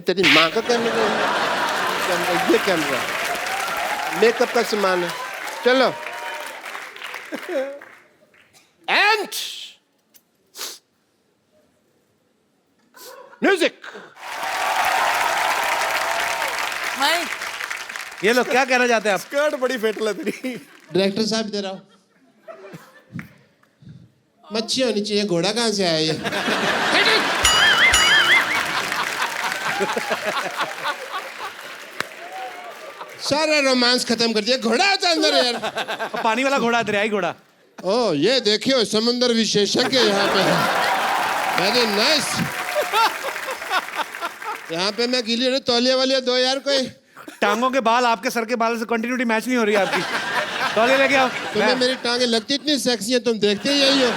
तेरी माँ का कैमरा ये कैमरा मेकअप का सामान है। चलो एंड म्यूजिक। हाय ये लोग क्या कहना चाहते हैं आप? स्कर्ट बड़ी फेटल है तेरी। डायरेक्टर साहब इधर आओ। मच्छी होनी चाहिए, घोड़ा कहाँ से आया ये? सारा रोमांस खत्म कर दिया। घोड़ा होता है अंदर यार। पानी वाला घोड़ा, दरियाई घोड़ा। ओ ये देखियो समुद्र विशेषज्ञ यहाँ पे है। Very nice. यहाँ पे मैं गीली हूँ, तौलिया वालिया दो यार कोई। टांगों के बाल आपके सर के बाल से कंटिन्यूटी मैच नहीं हो रही है आपकी। तौलिया लेके आओ। तुम्हें मेरी टांगे लगती इतनी सेक्सी है, तुम देखते ही यही हो।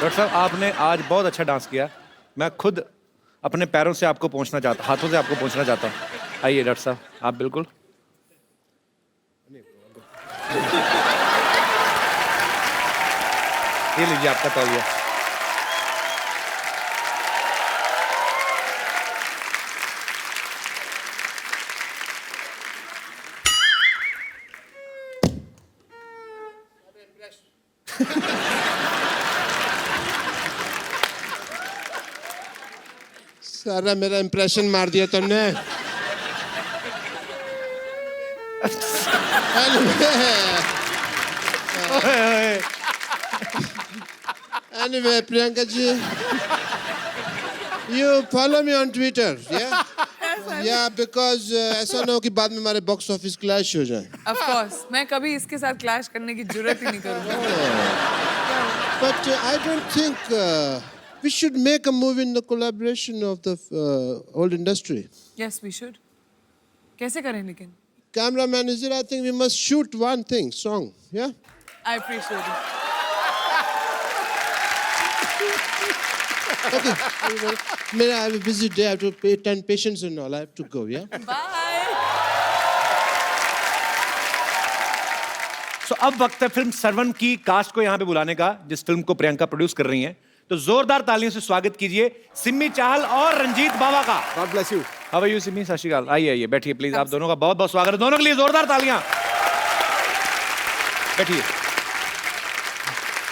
डॉक्टर साहब आपने आज बहुत अच्छा डांस किया। मैं खुद अपने पैरों से आपको पहुंचना चाहता, हाथों से आपको पहुंचना चाहता हूँ। आइए डॉक्टर साहब, आप बिल्कुल। ये लीजिए आपका तौलिया। सारा मेरा इंप्रेशन मार दिया तुमने। Anyway, Priyanka ji, you follow me on Twitter, yeah? Yeah, because ऐसा ना हो कि बाद में हमारे बॉक्स ऑफिस क्लैश हो जाए। ऑफ कोर्स मैं कभी इसके साथ क्लैश करने की जरूरत ही नहीं करूँगा। But I don't think we should make a movie in the collaboration of the old industry. Yes we should. कैसे करें लेकिन? Cameraman is there. I think we must shoot one thing, song, yeah? I appreciate it. Okay. I have a busy day. I have to attend patients and all. I have to go, yeah? Bye. So अब वक्त है film Sarwan की cast को यहाँ पे बुलाने का, जिस फिल्म को प्रियंका प्रोड्यूस कर रही हैं। तो जोरदार तालियों से स्वागत कीजिए सिमी चाहल और रंजीत बावा का। God bless you. How are you Simi? Sat Shri अकाल। आइए आइए बैठिए प्लीज। आप दोनों का बहुत बहुत स्वागत है। दोनों के लिए जोरदार तालियां। बैठिए।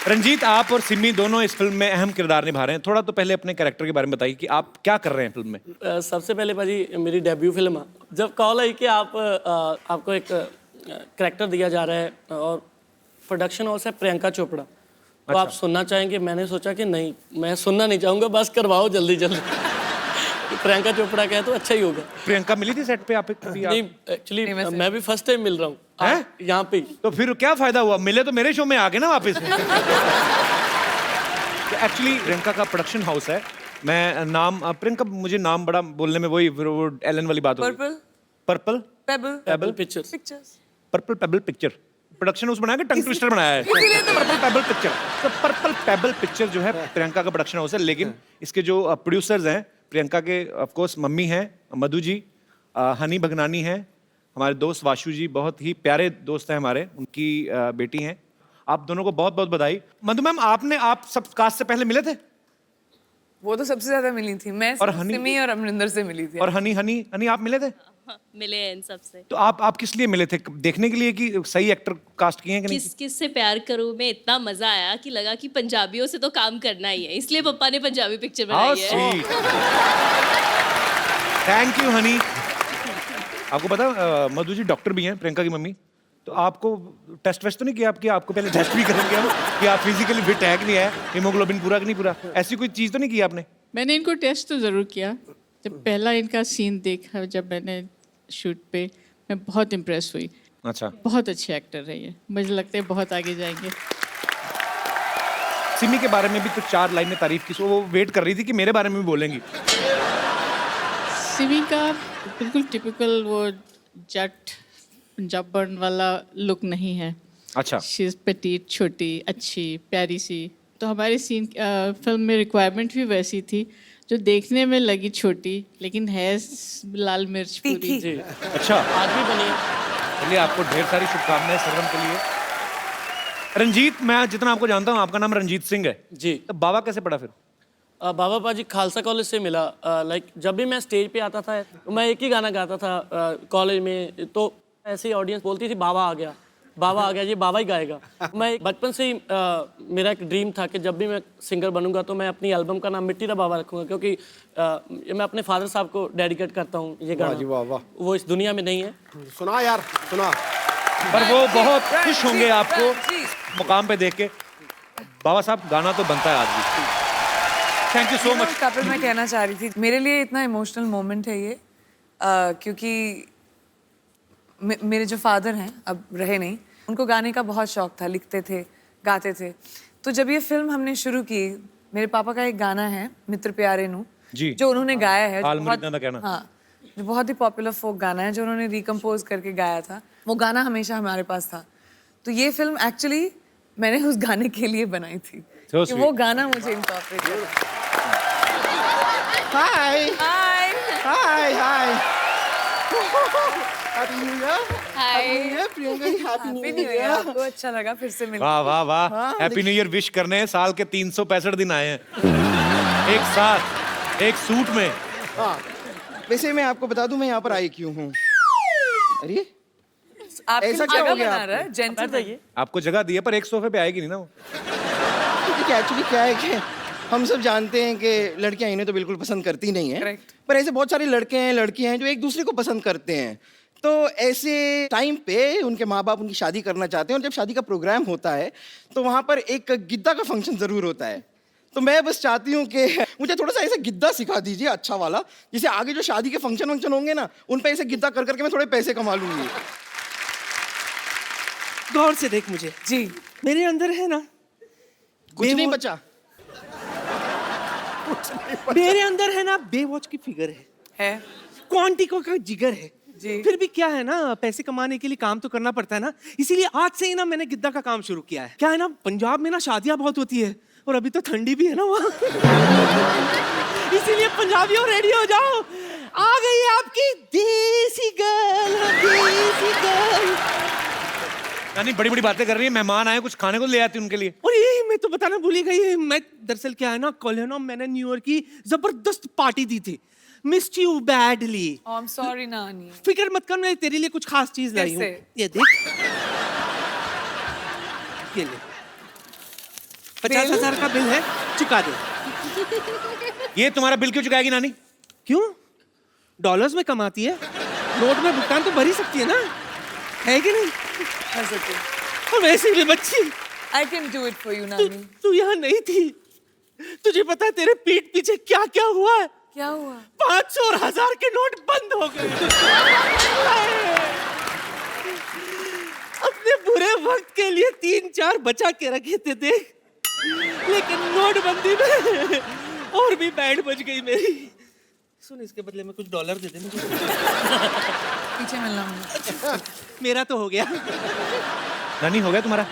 रंजीत, आप और सिमी दोनों इस फिल्म में अहम किरदार निभा रहे हैं। थोड़ा तो पहले अपने कैरेक्टर के बारे में बताइए कि आप क्या कर रहे हैं फिल्म में। सबसे पहले भाजी मेरी डेब्यू फिल्म है। जब कॉल आई कि आपको एक कैरेक्टर दिया जा रहा है और प्रोडक्शन हाउस है प्रियंका चोपड़ा, तो आप सुनना चाहेंगे, मैंने सोचा कि नहीं, मैं सुनना नहीं चाहूँगा, बस करवाओ जल्दी जल्दी। प्रियंका चोपड़ा का है तो अच्छा ही होगा। प्रियंका मिली थी सेट पे आप? नहीं एक्चुअली मैं भी फर्स्ट टाइम मिल रहा हूँ यहाँ पे। तो फिर क्या फायदा हुआ? मिले तो मेरे शो में आ गए ना वापस। एक्चुअली प्रियंका का प्रोडक्शन हाउस है। मैं नाम प्रियंका, मुझे नाम बड़ा बोलने में वही वो एलन वाली बात हो। Purple purple payable pictures. Purple payable picture production house बनाया कि टंग ट्विस्टर बनाया है? Purple payable picture. तो पर्पल पेबल पिक्चर जो है प्रियंका का प्रोडक्शन हाउस है, लेकिन इसके जो प्रोड्यूसर्स हैं प्रियंका के, ऑफ कोर्स मम्मी हैं मधु जी, हनी भगनानी हैं, हमारे दोस्त वाशु जी, बहुत ही प्यारे दोस्त हैं हमारे, उनकी बेटी हैं। आप दोनों को बहुत बहुत बधाई। मधु मैम, आप सब कास्ट से पहले मिले थे? वो तो सबसे ज्यादा मिली थी मैं, और हनी? सिमी और अमरिंदर से मिली थी। और हनी आप मिले थे? मिले हैं इन सबसे। तो आप किस लिए मिले थे? देखने के लिए कि सही एक्टर कास्ट किए हैं कि नहीं? किस किस से प्यार करूं में इतना मजा आया कि लगा कि पंजाबियों से तो काम करना ही है, इसलिए पप्पा ने पंजाबी पिक्चर बनाई है। Thank you Honey. आपको पता मधु जी डॉक्टर भी हैं, प्रियंका की मम्मी। तो आपको टेस्ट वेस्ट तो नहीं किया आपको पहले टेस्ट भी करेंगे हम कि आप फिजिकली फिट है कि नहीं है, हीमोग्लोबिन पूरा कि नहीं पूरा, ऐसी कोई चीज़ तो नहीं की आपने? मैंने इनको टेस्ट तो ज़रूर किया। जब पहला इनका सीन देखा जब मैंने शूट पे, मैं बहुत इम्प्रेस हुई। अच्छा, बहुत अच्छे एक्टर है ये, मुझे लगता है बहुत आगे जाएंगे। सिमी के बारे में भी तो 4 लाइनें तारीफ की, वो वेट कर रही थी कि मेरे बारे में भी बोलेंगी। सिमी का बिल्कुल टिपिकल वो जट पंजाबन वाला लुक नहीं है। अच्छा, शी इज़ पेटीट, छोटी, अच्छी, प्यारी सी। तो हमारे सीन फिल्म में रिक्वायरमेंट भी वैसी थी, जो देखने में लगी छोटी लेकिन है लाल मिर्च पूरी। जी अच्छा, आज भी बनी है। चलिए आपको ढेर सारी शुभकामनाएं सरवन के लिए। रंजीत, मैं जितना आपको जानता हूँ आपका नाम रंजीत सिंह है जी। तो बावा कैसे पड़ा फिर? बाबा पाजी खालसा कॉलेज से मिला। लाइक जब भी मैं स्टेज पे आता था मैं एक ही गाना गाता था कॉलेज में, तो ऐसे ही ऑडियंस बोलती थी बाबा आ गया, बाबा आ गया, ये बाबा ही गाएगा। मैं बचपन से ही मेरा एक ड्रीम था कि जब भी मैं सिंगर बनूंगा तो मैं अपनी एल्बम का नाम मिट्टी दा बाबा रखूंगा, क्योंकि मैं अपने फादर साहब को डेडिकेट करता हूँ ये वाह जी, वाह, गाना। वाह। वो इस दुनिया में नहीं है। सुना यार, सुना। पर वो बहुत खुश होंगे आपको रणजीत। मुकाम पे देख के। बाबा साहब गाना तो बनता है आज भी। Thank you so much. Kapil, मैं कहना चाह रही थी मेरे लिए इतना इमोशनल मोमेंट है ये, क्योंकि मेरे जो फादर हैं अब रहे नहीं, उनको गाने का बहुत शौक था, लिखते थे, गाते थे। तो जब ये फिल्म हमने शुरू की, मेरे पापा का एक गाना है मित्र प्यारे नू जी। जो उन्होंने गाया है, जो हाल बहुत- मृतना दा कहना। हाँ, जो बहुत ही पॉपुलर फोक गाना है, जो उन्होंने रिकम्पोज करके गाया था। वो गाना हमेशा हमारे पास था। तो ये फिल्म एक्चुअली मैंने उस गाने के लिए बनाई थी So कि वो गाना मुझे इनकॉर्पोरेट करना। Hi hi hi hi, happy new year. Hi Priyanka ji, happy happy new new year. Year. आपको अच्छा लगा फिर से मिलकर? वाह वाह वाह, हैप्पी न्यू ईयर विश करने साल के 365 दिन आए हैं एक साथ एक सूट में। हाँ, वैसे मैं आपको बता दूं मैं यहाँ पर आई क्यों हूँ। अरे आपके ऐसा लिए क्या हो जगह गया बना आपको? रहा है जेंटलमैन। बताइए। आपको जगह दी है पर एक सोफे पे आएगी नहीं ना वो। देखिए एक्चुअली क्या है कि हम सब जानते हैं कि लड़कियां इन्हें तो बिल्कुल पसंद करती नहीं है, Correct. पर ऐसे बहुत सारे लड़के हैं लड़कियां हैं जो एक दूसरे को पसंद करते हैं। तो ऐसे टाइम पे उनके माँ बाप उनकी शादी करना चाहते हैं, और जब शादी का प्रोग्राम होता है तो वहाँ पर एक गिद्दा का फंक्शन ज़रूर होता है। तो मैं बस चाहती हूँ कि मुझे थोड़ा सा ऐसा गिद्दा सिखा दीजिए अच्छा वाला, जिसे आगे जो शादी के फंक्शन वंक्शन होंगे ना उन पे ऐसे गिद्दा कर करके मैं थोड़े पैसे कमा लूँगी। गौर से देख मुझे, जी, मेरे अंदर है ना, कुछ नहीं बचा। मेरे अंदर है ना बेवॉच की फिगर है, क्वांटिको का जिगर है जी। फिर भी क्या है ना, पैसे कमाने के लिए काम तो करना पड़ता है ना, इसीलिए आज से ही ना मैंने गिद्दा का काम शुरू किया है। क्या है ना, पंजाब में ना शादियां बहुत होती है और अभी तो ठंडी भी है ना वहाँ इसीलिए पंजाबियों रेडी हो जाओ, आ गई है आपकी देसी गर्ल, देसी गर्ल। यानी बड़ी बड़ी बातें कर रही है, मेहमान आए कुछ खाने को ले आती उनके लिए। और ये मैं तो बताना भूल ही गई, मैं दरअसल क्या है ना, कल है ना मैंने न्यू ईयर की जबरदस्त पार्टी दी थी, missed you badly. I am sorry नानी। फिक्र मत कर, मैं तेरे लिए कुछ खास चीज लाई हूँ। कैसे? ये देख, ये ले, 50,000 का बिल है, चुका दे। ये तुम्हारा बिल क्यों चुकाएगी नानी? क्यों? डॉलर्स में कमाती है, नोट में भुगतान तो भर ही सकती है ना, है कि नहीं? और वैसे भी बच्ची, I can do it for you, तू नानी। तू यहाँ नहीं थी, तुझे पता है तेरे पीठ पीछे क्या क्या हुआ है? क्या हुआ? 500 और 1000 के नोट बंद हो गए। अपने बुरे वक्त के लिए 3-4 बचा के रखे थे देख, लेकिन नोटबंदी में और भी बैंड बज गई मेरी। सुन, इसके बदले में कुछ डॉलर दे दे मुझे। पीछे मिलना मुझे। मेरा तो हो गया। नानी हो गया तुम्हारा?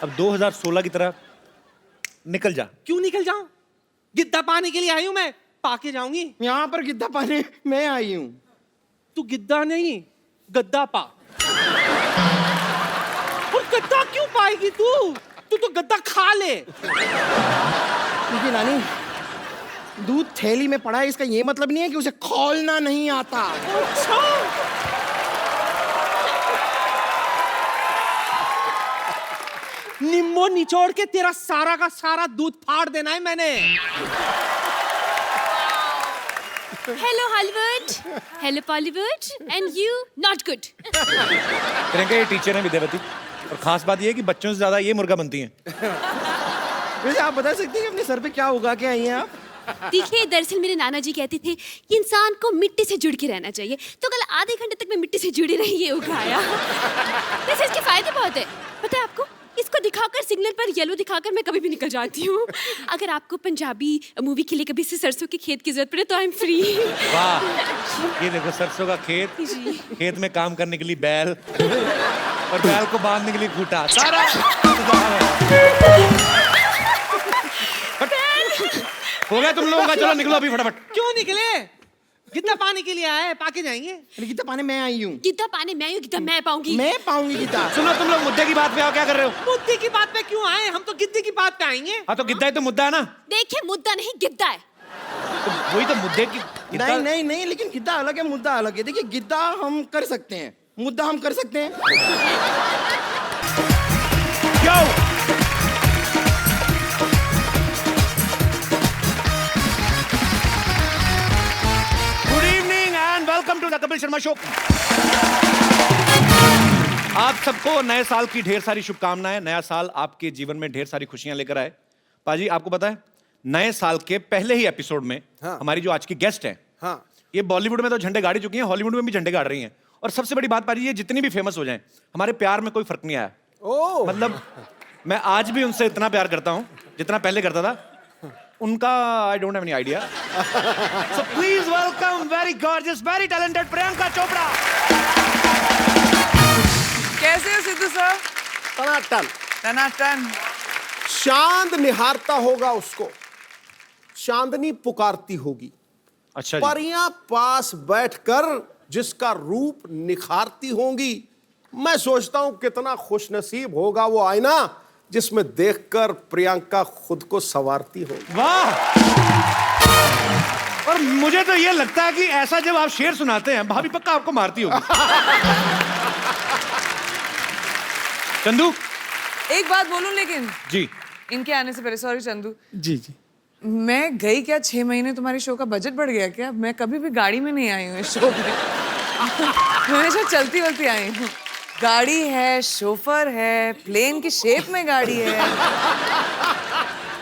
अब 2016 की तरह निकल जा। क्यों निकल जाऊं? गिद्दा पाने के लिए आई हूं मैं, पाके जाऊंगी। यहाँ पर गिद्दा पाने मैं आई हूँ। तू गिद्दा नहीं, गद्दा पा। और गद्दा क्यों पाएगी तू? तू तो गद्दा खा ले। देखिए नानी, दूध थैली में पड़ा है, इसका ये मतलब नहीं है कि उसे खोलना नहीं आता। अच्छा, निम्बो निचोड़ के तेरा सारा का सारा दूध फाड़ देना है मैंने। Hello Hollywood, hello Bollywood, and you not good. Priyanka ये टीचर है विद्यावती, और खास बात ये है कि बच्चों से ज्यादा ये मुर्गा बनती हैं। वैसे आप बता सकती हैं कि अपने सर पे क्या उगा के आई हैं आप? देखिए, दरअसल मेरे नाना जी कहते थे कि इंसान को मिट्टी से जुड़ के रहना चाहिए, तो कल आधे घंटे तक मैं मिट्टी से जुड़ी रही, ये उगाया। वैसे इसके फायदे बहुत है, पता है आपको? इसको दिखाकर, सिग्नल पर येलो दिखाकर मैं कभी भी निकल जाती हूँ। अगर आपको पंजाबी मूवी के लिए कभी से सरसों के खेत की जरूरत पड़े तो आई एम फ्री। वाह, ये देखो सरसों का खेत, खेत में काम करने के लिए बैल, और बैल को बांधने के लिए खूंटा, सारा हो गया तुम लोगों का। चलो निकलो अभी फटाफट। क्यों निकले? गिद्दा पानी के लिए आया है, पाके जाएंगे। गीता पाने मैं आई हूँ। गिद्दा पाने मैं हूँ, गिद्दा मैं पाऊंगी। मैं पाऊंगी गीता। सुनो तुम लोग मुद्दे की बात पे आओ, क्या कर रहे हो? मुद्दे की बात पे क्यों आए? हम तो गिद्दे की बात पे आएंगे। हाँ तो गिद्दा ही तो मुद्दा है ना। देखिए मुद्दा नहीं गिद्दा है। तो वही तो मुद्दे की नहीं नहीं नहीं, लेकिन गिद्दा अलग है, मुद्दा अलग है। देखिए गिद्दा हम कर सकते हैं, मुद्दा हम कर सकते हैं। Yo! Good evening and welcome to the Kapil Sharma show. आप सबको नए साल की ढेर सारी शुभकामनाएं। नया साल आपके जीवन में ढेर सारी खुशियां लेकर आए। पाजी आपको पता है नए साल के पहले ही एपिसोड में हमारी जो आज की गेस्ट है, ये बॉलीवुड में तो झंडे गाड़ी चुकी हैं, हॉलीवुड में भी झंडे गाड़ रही हैं। और सबसे बड़ी बात पाजी, ये जितनी भी फेमस हो जाएं, हमारे प्यार में कोई फर्क नहीं आया। मतलब मैं आज भी उनसे इतना प्यार करता हूं जितना पहले करता था। उनका I don't have any idea. So please welcome very gorgeous, very talented Priyanka Chopra. कैसे हो सिद्धू सर? टनाटन। टनाटन। चांद निहारता होगा उसको, चांदनी पुकारती होगी। अच्छा जी। परियां पास बैठकर जिसका रूप निखारती होंगी। मैं सोचता हूं कितना खुशनसीब होगा वो आईना जिसमें देखकर प्रियंका खुद को संवारती होगी। वाह। और मुझे तो ये लगता है कि ऐसा जब आप शेर सुनाते हैं भाभी पक्का आपको मारती होगी। चंदू एक बात बोलूं लेकिन जी, इनके आने से पहले, सॉरी चंदू, जी जी। मैं गई क्या 6 महीने, तुम्हारी शो का बजट बढ़ गया क्या? मैं कभी भी गाड़ी में नहीं आई हूँ इस शो में। मैं हमेशा चलती वलती आई हूँ। गाड़ी है, शोफर है, प्लेन की शेप में गाड़ी है।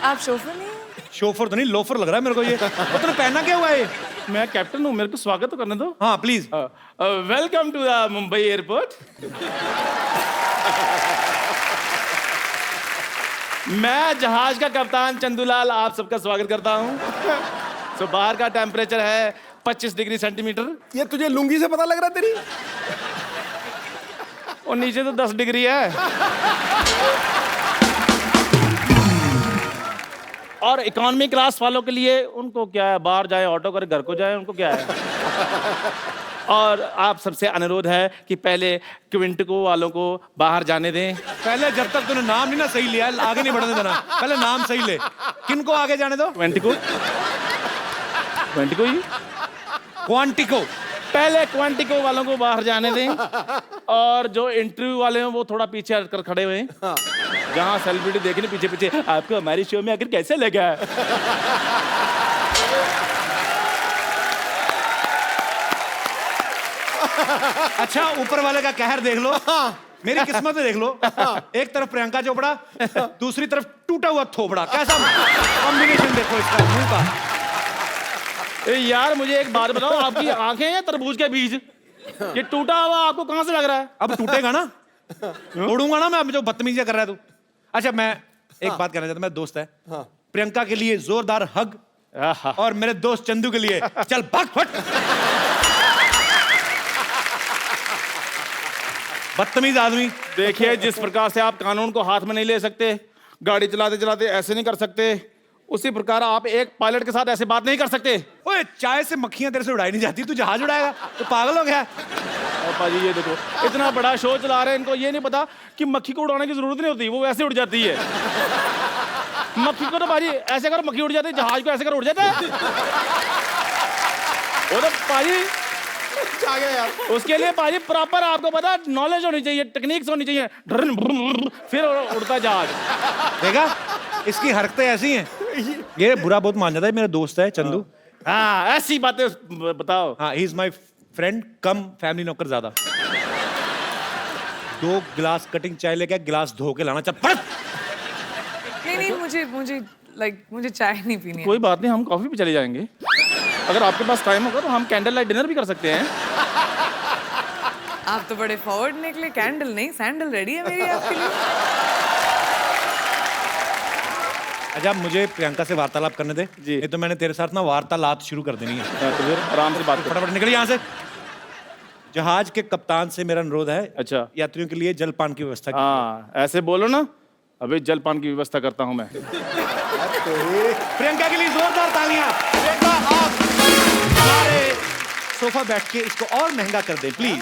आप शोफर नहीं हैं? शोफर तो नहीं, लोफर लग रहा है मेरे को ये। और तूने पहना क्या हुआ है? मैं कैप्टन हूँ, मेरे को स्वागत तो करने दो। हाँ please. Welcome to the Mumbai airport. मैं जहाज का कप्तान चंदूलाल आप सबका स्वागत करता हूँ। तो बाहर का टेम्परेचर है 25 डिग्री सेंटीमीटर ये तुझे लुंगी से पता लग रहा है तेरी? और नीचे तो 10 डिग्री है। और इकोनॉमी क्लास वालों के लिए उनको क्या है, बाहर जाए ऑटो करे घर को जाए, उनको क्या है। और आप सबसे अनुरोध है कि पहले क्विंटिको वालों को बाहर जाने दें। पहले जब तक तूने नाम नहीं ना सही लिया, आगे नहीं बढ़ने देना। पहले नाम सही ले। किनको आगे जाने दो? क्विंटिको, क्विंटिको ही, क्वांटिको। पहले क्वांटिको वालों को बाहर जाने दें। और जो इंटरव्यू वाले हैं वो थोड़ा पीछे हटकर खड़े हुए हैं। जहाँ सेलिब्रिटी देखने पीछे पीछे, आपको हमारी शो में आखिर कैसे लगा? अच्छा ऊपर वाले का कहर देख लो, मेरी किस्मत में देख लो। एक तरफ प्रियंका चोपड़ा, दूसरी तरफ टूटा हुआ थोपड़ा। कैसा कॉम्बिनेशन देखो इसका मुंह का। यार मुझे एक बात बताओ, आपकी आंखें हैं तरबूज के बीज? ये टूटा हुआ आपको कहाँ से लग रहा है? अब टूटेगा ना, तोड़ूंगा ना मैं। अब जो बदतमीजी कर रहा है तू। अच्छा मैं एक बात कहना चाहता हूं, मेरा दोस्त है प्रियंका के लिए जोरदार हग, और मेरे दोस्त चंदू के लिए चल भाग फट। बदतमीज आदमी। देखिए जिस प्रकार से आप कानून को हाथ में नहीं ले सकते, गाड़ी चलाते चलाते ऐसे नहीं कर सकते, उसी प्रकार आप एक पायलट के साथ ऐसे बात नहीं कर सकते। ओए चाय से मक्खियां तेरे से उड़ाई नहीं जाती, तू जहाज उड़ाएगा? तो पागल हो गया। पाजी ये देखो, इतना बड़ा शो चला रहे हैं, इनको ये नहीं पता कि मक्खी को उड़ाने की जरूरत नहीं होती, वो वैसे उड़ जाती है। मक्खी को तो पाजी ऐसे कर मक्खी उड़ जाती है, जहाज को ऐसे कर उड़ जाता है। वो तो पाजी आ गया यार। उसके लिए पाजी प्रॉपर आपको पता नॉलेज होनी चाहिए, टेक्निक्स होनी चाहिए, फिर उड़ता जहाज। देखा इसकी हरकतें ऐसी हैं। ये बुरा बहुत मान जाता है। मेरा दोस्त है चंदू। हाँ ऐसी बातें बताओ। हाँ he is my friend come family नौकर ज्यादा। 2 गिलास कटिंग चाय लेके गिलास धो के लाना। चल पढ़। नहीं मुझे चाय नहीं पीनी है। कोई बात नहीं, हम कॉफी पे चले जाएंगे। अगर आपके पास टाइम होगा तो हम कैंडल लाइट डिनर भी कर सकते हैं। आप तो बड़े फॉरवर्ड निकले। कैंडल नहीं सैंडल रेडी है मेरी आपके लिए। अच्छा मुझे प्रियंका से वार्तालाप करने दे जी। ये तो मैंने तेरे साथ ना वार्तालाप शुरू कर देनी है। तो फिर आराम से बात फटाफट निकल यहाँ से। जहाज के कप्तान से मेरा अनुरोध है, अच्छा यात्रियों के लिए जलपान की व्यवस्था की। हाँ ऐसे बोलो ना, अभी जलपान की व्यवस्था करता हूँ मैं। प्रियंका के लिए जोरदार तालियां। प्रियंका आप हमारे सोफा बैठ के इसको और महंगा कर दें प्लीज।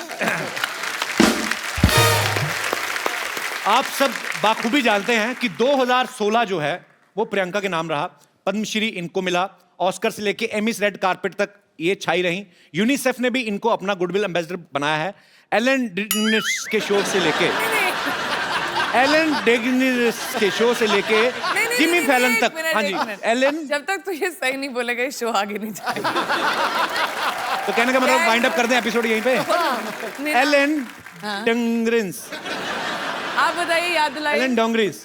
आप सब बाखूबी जानते हैं कि 2016 जो है वो प्रियंका के नाम रहा। पद्मश्री इनको मिला, ऑस्कर से लेके एमिस रेड कारपेट तक ये छाई रही। यूनिसेफ ने भी इनको अपना गुडविल एम्बेसडर बनाया है। एलन डेगेनिस के शो से लेके जिमी फैलन तक। हाँ जी, एलन। जब तक तू ये सही नहीं बोलेगा ये शो आगे नहीं जाएगा। तो कहने का मतलब वाइंड अप कर दें एपिसोड यहीं पे। एलन डेगेनिस। आप बताइए, याद दिलाइए। एलन डेगेनिस।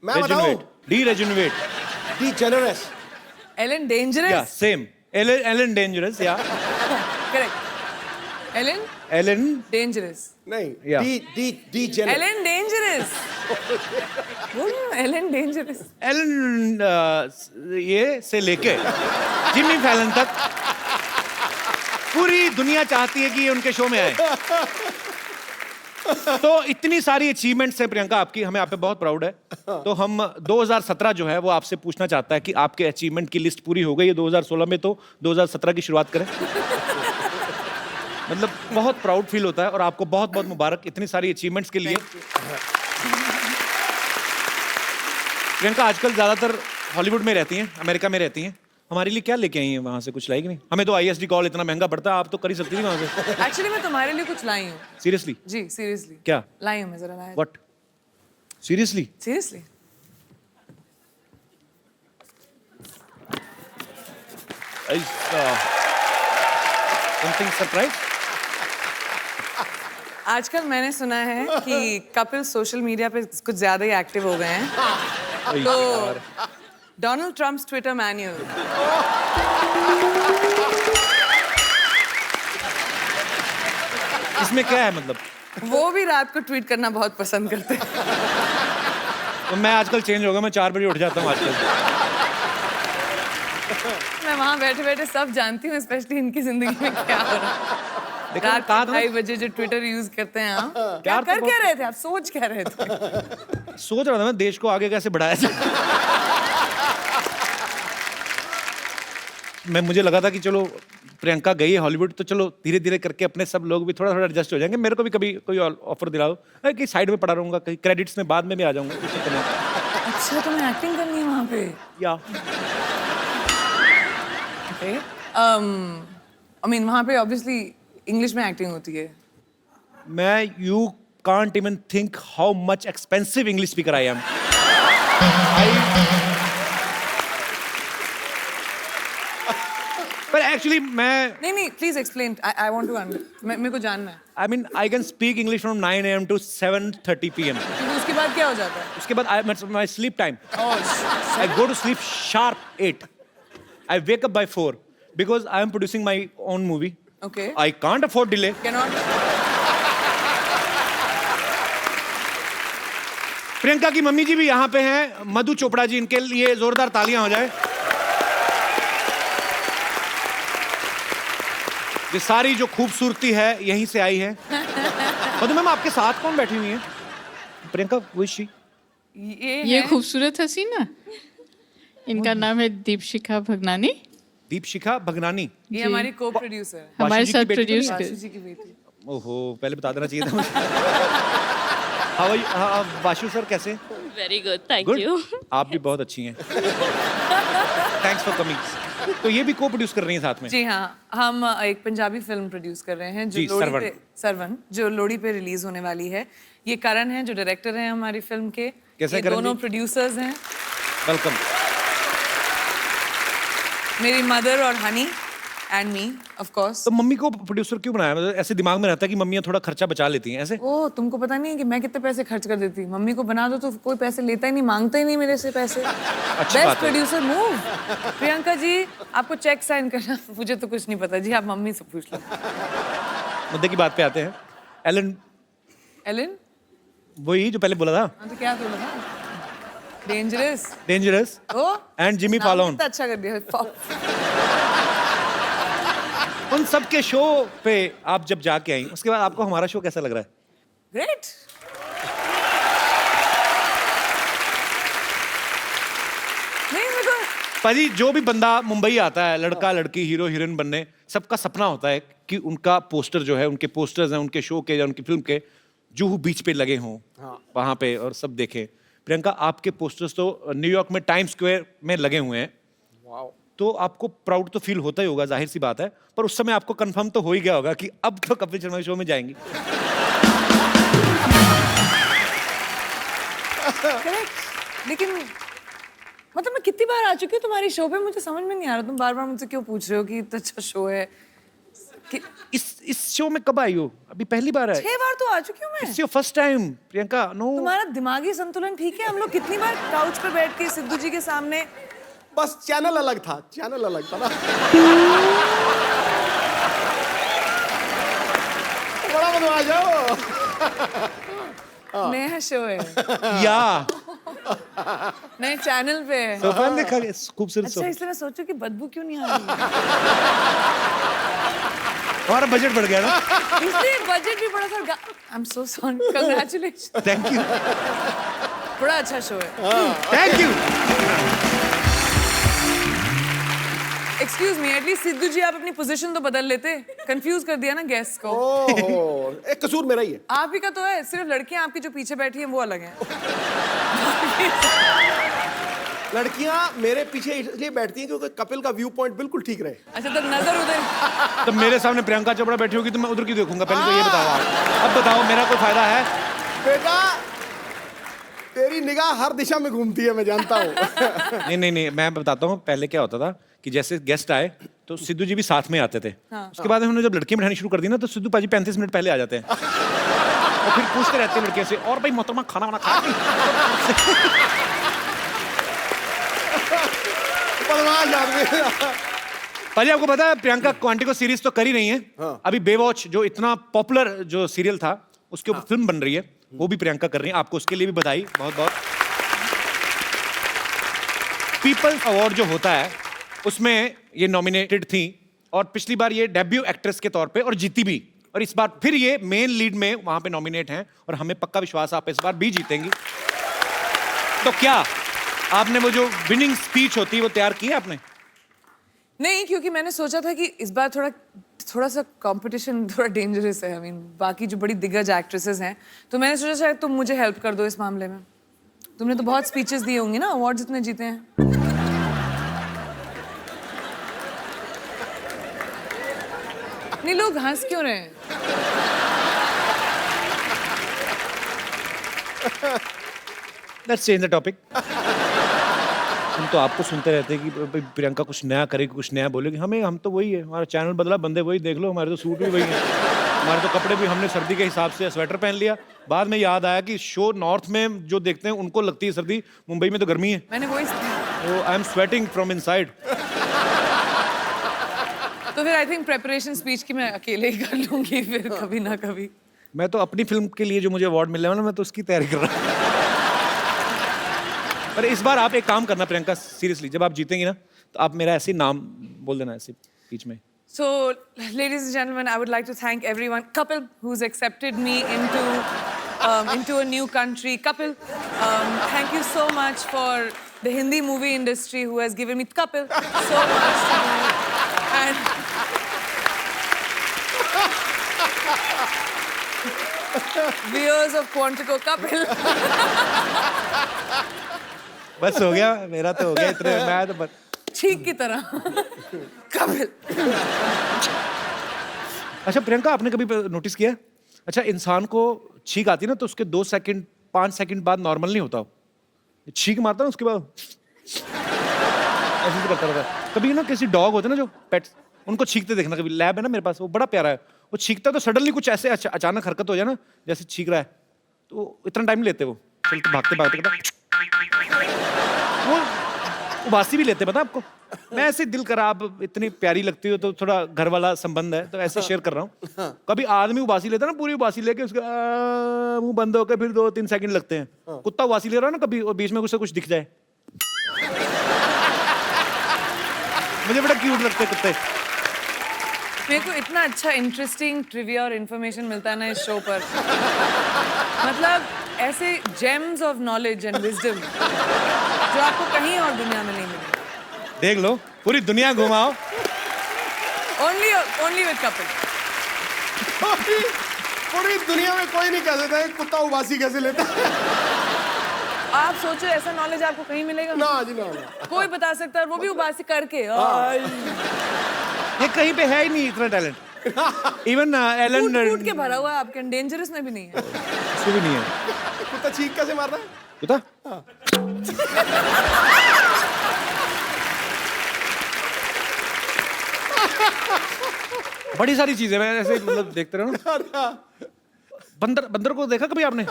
मैं बताऊं? Degenerate. Degenerous. Ellen dangerous. Yeah, same. Ellen dangerous, yeah. Correct. Ellen dangerous. नहीं, Yeah. degenerate. Ellen dangerous. बोलो एलन डेंजरस। Ellen ये से लेके जिमी फैलन तक पूरी दुनिया चाहती है कि ये उनके शो में आए। तो इतनी सारी अचीवमेंट्स है प्रियंका आपकी, हमें आप पे बहुत प्राउड है। तो हम 2017 जो है वो आपसे पूछना चाहता है कि आपके अचीवमेंट की लिस्ट पूरी हो गई है 2016 में, तो 2017 की शुरुआत करें। मतलब बहुत प्राउड फील होता है और आपको बहुत बहुत मुबारक इतनी सारी अचीवमेंट्स के लिए। प्रियंका आजकल ज्यादातर हॉलीवुड में रहती हैं, अमेरिका में रहती हैं। हमारे लिए क्या लेके आई हैं वहां से? कुछ लाएगी नहीं? हमें तो ISD कॉल इतना महंगा पड़ता है, आप तो कर ही सकती थी वहां से। एक्चुअली मैं तुम्हारे लिए कुछ लाई हूँ। सीरियसली? जी सीरियसली। क्या लाई हूँ मैं? जरा लाया। What? Seriously? Seriously. Something surprise? आजकल मैंने सुना है कि कपिल सोशल मीडिया पे कुछ ज्यादा ही एक्टिव हो गए हैं। तो डोनाल्ड ट्रम्प्स ट्विटर मैन्युअल। इसमें क्या है मतलब? वो भी रात को ट्वीट करना बहुत पसंद करते हैं। तो मैं आजकल चेंज हो गया, मैं 4 बजे उठ जाता हूँ आजकल। मैं वहाँ बैठे बैठे सब जानती हूँ, स्पेशली इनकी जिंदगी में क्या हो रहा है। रात कहा के था 2:30 बजे जो ट्विटर यूज करते हैं आप, क्या यार तो कर क्या रहे थे आप? सोच क्या रहे थे? सोच रहा था मैं देश को आगे कैसे बढ़ाया जाए। मुझे लगा था कि चलो प्रियंका गई है हॉलीवुड, तो चलो धीरे धीरे करके अपने सब लोग भी थोड़ा थोड़ा एडजस्ट हो जाएंगे। मेरे को भी कभी कोई ऑफर दिलाओ कि साइड में पड़ा रहूंगा, कहीं क्रेडिट्स में बाद में भी आ जाऊंगा, कुछ दिक्कत नहीं। अच्छा तो मैं एक्टिंग करनी है वहाँ पे? या आई मीन वहाँ पे ऑब्वियसली इंग्लिश में एक्टिंग होती है। मैं you can't even think how much expensive English speaker I am. पर एक्चुअली मैं नहीं please explain. I want to under, मेरे को जानना है। I mean I can speak English from 9 AM to 7:30 PM। उसके बाद क्या हो जाता है? उसके बाद my sleep time, I go to sleep sharp 8। I wake up by 4 because I am producing my own movie. Okay. I can't afford delay. Cannot. Priyanka की mummy जी भी यहाँ पे हैं, मधु चोपड़ा जी, इनके लिए जोरदार तालियां हो जाए। ये सारी जो खूबसूरती है यहीं से आई है। मधु मैम आपके साथ कौन बैठी हुई है? प्रियंका विशी। ये खूबसूरत हसीना, इनका नाम है दीपशिखा भगनानी। दीपशिखा भगनानी, ये हमारी को प्रोड्यूसर है। हमारे वाशु जी साथ की बेटी प्रोड्यूस वाशु जी की बेटी। ओहो, पहले बता देना चाहिए था मुझे। How are you? Vashu sir कैसे? Very good, thank Good? You. आप भी बहुत अच्छी हैं। Thanks for coming. तो ये भी को प्रोड्यूस कर रही हैं साथ में? जी हाँ, हम एक पंजाबी फिल्म प्रोड्यूस कर रहे हैं जो जी, लोहड़ी पे, सरवन, जो लोहड़ी पे रिलीज होने वाली है। ये करण है जो डायरेक्टर हैं हमारी फिल्म के। कैसे ये करण दोनों जी? प्रोड्यूसर्स हैं, वेलकम। मेरी मदर और honey and me of course. तो मम्मी को प्रोड्यूसर क्यों बनाया? मतलब ऐसे दिमाग में रहता है कि मम्मियाँ थोड़ा खर्चा बचा लेती हैं ऐसे? ओ, तुमको पता नहीं है कि मैं कितने पैसे खर्च कर देती हूँ? मम्मी को बना दो तो कोई पैसे लेता ही नहीं, मांगता ही नहीं मेरे से पैसे। Best producer move. Priyanka ji आपको चेक साइन करना, मुझे तो कुछ नहीं पता जी, आप मम्मी से पूछ लो। मुद्दे की बात पे आते हैं। एलन एलन वही जो पहले बोला था, हाँ तो क्या बोला था? डेंजरस ओ एंड जिमी नाम फॉलोन। कितना अच्छा कर दिया। उन सब के शो पे आप जब जाके आई, उसके बाद आपको हमारा शो कैसा लग रहा है? ग्रेट। नहीं मेरे को पाजी जो भी बंदा मुंबई आता है, लड़का लड़की, हीरो हीरोइन बनने, सबका सपना होता है कि उनका पोस्टर जो है, उनके पोस्टर्स हैं उनके शो के या उनकी फिल्म के, जुहू बीच पे लगे हों वहां पे और सब देखें। प्रियंका, आपके पोस्टर्स तो न्यूयॉर्क में टाइम स्क्वायर में लगे हुए हैं। तो आपको प्राउड तो फील होता ही होगा, जाहिर सी बात है, पर उस समय आपको कंफर्म तो हो ही गया होगा कि अब तो कपिल शर्मा शो में जाएंगी। लेकिन मतलब मैं कितनी बार आ चुकी हूँ तुम्हारी शो पे, मुझे समझ में नहीं आ रहा तुम बार बार मुझसे क्यों पूछ रहे हो कि इतना अच्छा शो है। इस शो में कब आई हो? अभी पहली बार है? 6 बार तो आ चुकी हूँ मैं। It's your first time Priyanka. No, तुम्हारा दिमागी संतुलन ठीक है? हम लोग कितनी बार काउच पर बैठ के सिद्धू जी के सामने। बस चैनल अलग था, चैनल अलग था ना। बड़ा बदमाश हो। नया शो है या नए चैनल पे है। सोफा देखा खूबसूरत अच्छा, सोफा। इसलिए मैं सोचू कि बदबू क्यों नहीं आ रही है। हमारा बजट बढ़ गया ना। इसलिए बजट भी बड़ा था। I am so sorry, congratulation. Thank you, बड़ा अच्छा शो है। Thank you. Excuse me, at least Sidhu ji आप अपनी पोजीशन तो बदल लेते। कंफ्यूज कर दिया ना गेस्ट को। ओहो, एक कसूर मेरा ही है। आप ही का तो है, सिर्फ लड़कियां आपकी जो पीछे बैठी हैं वो अलग हैं। लड़कियां मेरे पीछे इसलिए बैठती हैं क्योंकि कपिल का व्यू पॉइंट बिल्कुल ठीक रहे। अच्छा, तब नजर उधर। तो मेरे सामने प्रियंका चोपड़ा बैठी होगी तो मैं उधर की देखूंगा। पहले तो ये बताओ आप। अब बताओ मेरा कोई फायदा है? बेटा, तेरी निगाह हर दिशा में घूमती है, मैं जानता हूँ। नहीं, मैं बताता हूँ। पहले क्या होता था कि जैसे गेस्ट आए तो सिद्धू जी भी साथ में आते थे। उसके बाद हमने जब लड़कियां बैठानी शुरू कर दी ना, तो सिद्धू पाजी 35 मिनट पहले आ जाते हैं और फिर पूछते रहते हैं लड़कियों से, और भाई मोहतरमा खाना वाना खा ली? बदमाश आदमी। पाजी, आपको पता है प्रियंका क्वांटिको सीरीज तो कर ही नहीं है। अभी बेवॉच जो इतना पॉपुलर जो सीरियल था, उसके ऊपर फिल्म बन रही है, वो भी प्रियंका कर रही है। आपको उसके लिए भी बधाई, बहुत बहुत। पीपल्स अवार्ड जो होता है उसमें ये नॉमिनेटेड थी और पिछली बार ये डेब्यू एक्ट्रेस के तौर पे और जीती भी, और इस बार फिर ये मेन लीड में वहां पे नॉमिनेट हैं और हमें पक्का विश्वास है आप इस बार भी जीतेंगी। तो क्या आपने वो जो विनिंग स्पीच होती है वो तैयार की है आपने? नहीं, क्योंकि मैंने सोचा था कि इस बार थोड़ा सा कंपटीशन थोड़ा डेंजरस है। आई मीन बाकी जो बड़ी दिग्गज एक्ट्रेसेस हैं, तो मैंने सोचा शायद तुम मुझे हेल्प कर दो इस मामले में। तुमने तो बहुत स्पीचेस दिए होंगी ना, अवार्ड जितने जीते हैं। नहीं, लोग हंस क्यों रहे हैं? Let's change the topic. हम तो आपको सुनते रहते हैं कि प्रियंका कुछ नया करेगी, कुछ नया बोलेगी। हम तो वही है, हमारा चैनल बदला, बंदे वही, देख लो हमारे तो सूट भी वही है, हमारे तो कपड़े भी हमने सर्दी के हिसाब से स्वेटर पहन लिया। बाद में याद आया कि शो नॉर्थ में जो देखते हैं उनको लगती है सर्दी, मुंबई में तो गर्मी है। मैंने वही। I am sweating from inside. तो फिर आई थिंक प्रेपरेशन स्पीच की मैं अकेले ही कर लूंगी फिर कभी ना कभी। मैं तो अपनी फिल्म के लिए जो मुझे अवार्ड मिलने वाला, मैं तो उसकी तैयारी कर रहा हूँ। पर इस बार आप एक काम करना प्रियंका, सीरियसली, जब आप जीतेंगी ना तो आप मेरा ऐसे नाम बोल देना ऐसे बीच में। So, ladies and gentlemen, I would like to thank everyone. Kapil, who's accepted me into a new country. Kapil, thank you so much for the Hindi movie industry who has given me Kapil so much to do. And viewers of Quantico, Kapil. बस हो गया, मेरा तो हो गया इतने। मैं तो बस ठीक की तरह कपिल। अच्छा प्रियंका, आपने कभी नोटिस किया, अच्छा इंसान को छींक आती है ना तो उसके 2 सेकंड 5 सेकंड बाद नॉर्मल नहीं होता। छींक मारता ना उसके बाद ऐसे करता रहता है। कभी ना किसी डॉग होते ना जो पेट्स, उनको छींकते देखना, कभी लैब है ना मेरे पास, वो बड़ा प्यारा है, वो छींकता तो सडनली कुछ ऐसे अचानक हरकत हो जाए ना, जैसे छींक रहा है, तो इतना टाइम नहीं लेते वो, चलते भागते भागते वो उबासी भी लेते, पता आपको। मैं ऐसे दिल करा, आप इतनी प्यारी लगती हो तो थोड़ा घर वाला संबंध है तो ऐसे शेयर कर रहा हूँ। कभी आदमी उबासी लेता ना, पूरी उबासी लेके उसका मुंह बंद होकर फिर 2-3 सेकंड लगते हैं। कुत्ता उबासी ले रहा है ना कभी, और बीच में कुछ से कुछ दिख जाए, मुझे बड़ा क्यूट लगते हैं कुत्ते। मेरे को इतना अच्छा इंटरेस्टिंग ट्रिविया और इन्फॉर्मेशन मिलता है ना इस शो पर, मतलब ऐसे James of knowledge and wisdom जो आपको कहीं और दुनिया में नहीं मिलेंगे। देख लो, पूरी दुनिया घुमाओ। Only with couple. पूरी दुनिया में कोई नहीं कह सकता है कुत्ता उबासी कैसे लेता है। आप सोचो ऐसा नॉलेज आपको कहीं मिलेगा? ना जी ना। कोई बता सकता है, वो भी उबासी करके। ये कहीं पे है ही नहीं इतना टैलेंट। इवन एलन कूट के भरा हुआ है आपके, डेंजरस में भी नहीं है। उसको भी नहीं है। कुत्ता चीख कैसे मार रहा है? कुत्ता बड़ी सारी चीजें मैं ऐसे मतलब देखते रहो ना। बंदर को देखा कभी आपने?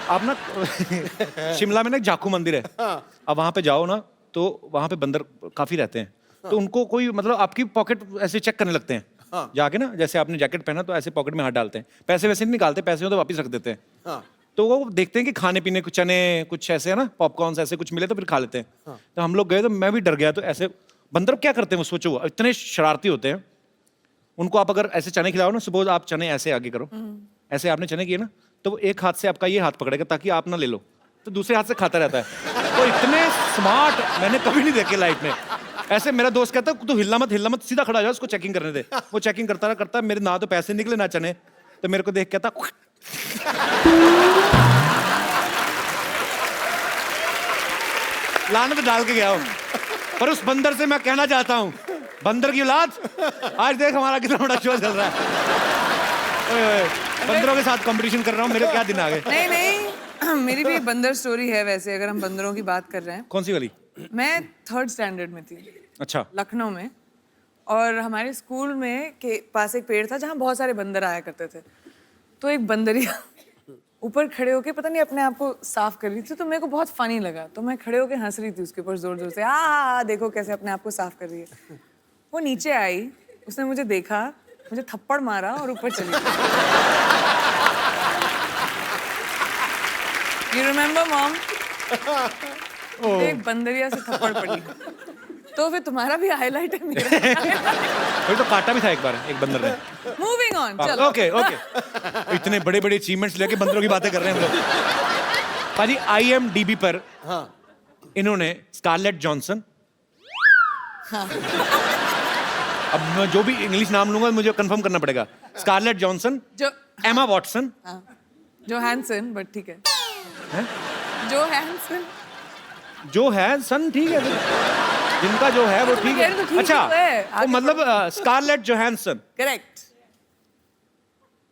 आप ना शिमला में ना एक जाखू मंदिर है, अब वहां पे जाओ ना तो वहां पे बंदर काफी रहते हैं। तो उनको कोई मतलब आपकी पॉकेट ऐसे चेक करने लगते हैं जाके ना, जैसे आपने जैकेट पहना तो ऐसे पॉकेट में हाथ डालते हैं, पैसे वैसे नहीं निकालते, पैसे हो तो वापस रख देते हैं। तो वो देखते हैं कि खाने पीने कुछ चने कुछ ऐसे है ना, पॉपकॉर्न ऐसे कुछ मिले तो फिर खा लेते हैं। तो हम लोग गए तो मैं भी डर गया। तो ऐसे बंदर क्या करते हैं वो सोचो, इतने शरारती होते हैं। उनको आप अगर ऐसे चने खिलाओ ना, सपोज आप चने ऐसे आगे करो, ऐसे आपने चने किए ना, तो वो एक हाथ से आपका ये हाथ पकड़ेगा ताकि आप ना ले लो, तो दूसरे हाथ से खाता रहता है। तो इतने स्मार्ट मैंने कभी नहीं देखे लाइफ में। ऐसे मेरा दोस्त कहता है तू हिलना मत, सीधा खड़ा हो जा, उसको चेकिंग करने दे। वो चेकिंग करता मेरे ना तो पैसे निकले ना चने, तो मेरे को देख कहता लानत डाल के गया हूं। पर उस बंदर से मैं कहना चाहता हूं, बंदर की औलाद, आज देख हमारा कितना बड़ा शो चल रहा है। ओए, बंदरों के साथ कंपटीशन कर रहा हूं, मेरे क्या दिन आ गए। नहीं मेरी भी एक बंदर स्टोरी है वैसे, अगर हम बंदरों की बात कर रहे हैं। कौन सी वाली? मैं 3rd स्टैंडर्ड में थी। अच्छा। लखनऊ में, और हमारे स्कूल में के पास एक पेड़ था जहाँ बहुत सारे बंदर आया करते थे। तो एक बंदरिया ऊपर खड़े होके पता नहीं अपने आप को साफ कर रही थी, तो मेरे को बहुत फनी लगा, तो मैं खड़े होके हंस रही थी उसके ऊपर जोर जोर से, देखो कैसे अपने आप को साफ कर रही है। वो नीचे आई, उसने मुझे देखा, मुझे थप्पड़ मारा और ऊपर चली गई। You remember, Mom? एक बंदरिया से थप्पड़ पड़ी। तो फिर तुम्हारा भी हाईलाइट है मेरा। वही तो काटा भी था एक बार एक बंदर ने। मूविंग ऑन, चलो। ओके इतने बड़े बड़े अचीवमेंट्स लेके बंदरों की बातें कर रहे हैं हम लोग। पाजी IMDb पर इन्होंने स्कारलेट जॉनसन, अब मैं जो भी इंग्लिश नाम लूंगा मुझे कंफर्म करना पड़ेगा, स्कारलेट जॉनसन, जो एमा वॉटसन, जो हैंसन, बट ठीक है, जो हैंसन ठीक है, जिनका जो है वो ठीक है। अच्छा, वो मतलब Scarlett Johansson, correct,